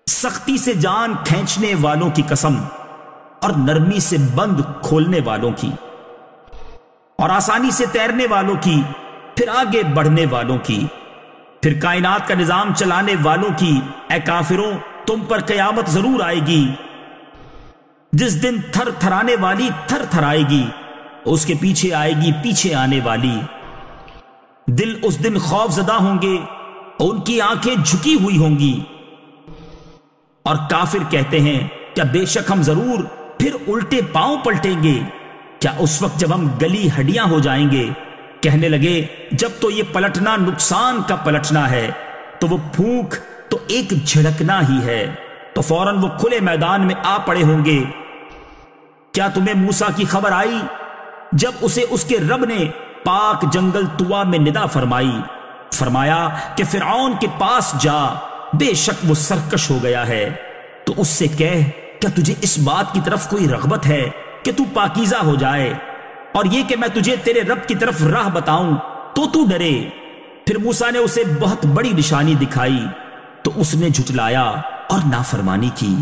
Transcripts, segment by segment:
سختی سے جان کھینچنے والوں کی قسم، اور نرمی سے بند کھولنے والوں کی، اور آسانی سے تیرنے والوں کی، پھر آگے بڑھنے والوں کی، پھر کائنات کا نظام چلانے والوں کی۔ اے کافروں، تم پر قیامت ضرور آئے گی، جس دن تھر تھرانے والی تھر تھرائے گی، اس کے پیچھے آئے گی پیچھے آنے والی۔ دل اس دن خوف زدہ ہوں گے، ان کی آنکھیں جھکی ہوئی ہوں گی، اور کافر کہتے ہیں کیا بے شک ہم ضرور پھر الٹے پاؤں پلٹیں گے، کیا اس وقت جب ہم گلی ہڈیاں ہو جائیں گے۔ کہنے لگے جب تو یہ پلٹنا نقصان کا پلٹنا ہے، تو وہ پھونک تو ایک جھڑکنا ہی ہے، تو فوراً وہ کھلے میدان میں آ پڑے ہوں گے۔ کیا تمہیں موسیٰ کی خبر آئی جب اسے اس کے رب نے پاک جنگل طوا میں ندا فرمائی، فرمایا کہ فرعون کے پاس جا، بے شک وہ سرکش ہو گیا ہے، تو اس سے کہہ کیا تجھے اس بات کی طرف کوئی رغبت ہے کہ تو پاکیزہ ہو جائے، اور یہ کہ میں تجھے تیرے رب کی طرف راہ بتاؤں تو ڈرے۔ پھر موسیٰ نے اسے بہت بڑی نشانی دکھائی، تو اس نے جھٹلایا اور نافرمانی کی۔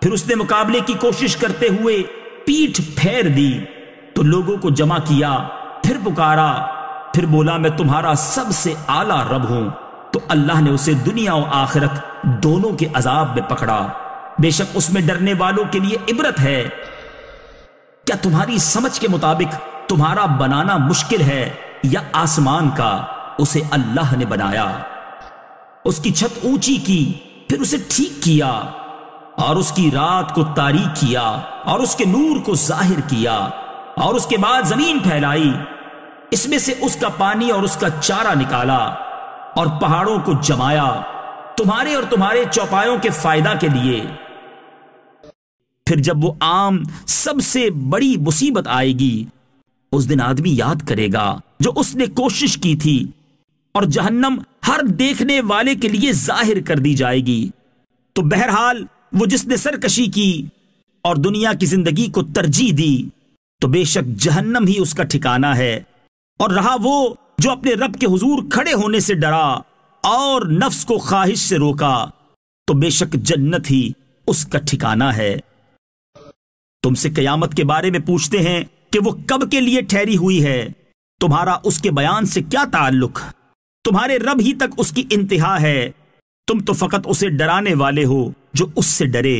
پھر اس نے مقابلے کی کوشش کرتے ہوئے پیٹھ پھیر دی، تو لوگوں کو جمع کیا، پھر پکارا، پھر بولا میں تمہارا سب سے اعلیٰ رب ہوں۔ تو اللہ نے اسے دنیا و آخرت دونوں کے عذاب میں پکڑا، بے شک اس میں ڈرنے والوں کے لیے عبرت ہے۔ کیا تمہاری سمجھ کے مطابق تمہارا بنانا مشکل ہے یا آسمان کا؟ اسے اللہ نے بنایا، اس کی چھت اونچی کی، پھر اسے ٹھیک کیا، اور اس کی رات کو تاریک کیا، اور اس کے نور کو ظاہر کیا، اور اس کے بعد زمین پھیلائی، اس میں سے اس کا پانی اور اس کا چارہ نکالا، اور پہاڑوں کو جمایا تمہارے اور تمہارے چوپایوں کے فائدہ کے لیے۔ پھر جب وہ عام سب سے بڑی مصیبت آئے گی، اس دن آدمی یاد کرے گا جو اس نے کوشش کی تھی، اور جہنم ہر دیکھنے والے کے لیے ظاہر کر دی جائے گی۔ تو بہرحال وہ جس نے سرکشی کی اور دنیا کی زندگی کو ترجیح دی، تو بے شک جہنم ہی اس کا ٹھکانہ ہے۔ اور رہا وہ جو اپنے رب کے حضور کھڑے ہونے سے ڈرا اور نفس کو خواہش سے روکا، تو بے شک جنت ہی اس کا ٹھکانہ ہے۔ تم سے قیامت کے بارے میں پوچھتے ہیں کہ وہ کب کے لیے ٹھہری ہوئی ہے، تمہارا اس کے بیان سے کیا تعلق؟ تمہارے رب ہی تک اس کی انتہا ہے، تم تو فقط اسے ڈرانے والے ہو جو اس سے ڈرے۔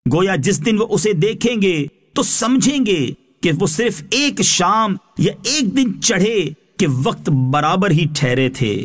گویا جس دن وہ اسے دیکھیں گے تو سمجھیں گے کہ وہ صرف ایک شام یا ایک دن چڑھے کہ وقت برابر ہی ٹھہرے تھے۔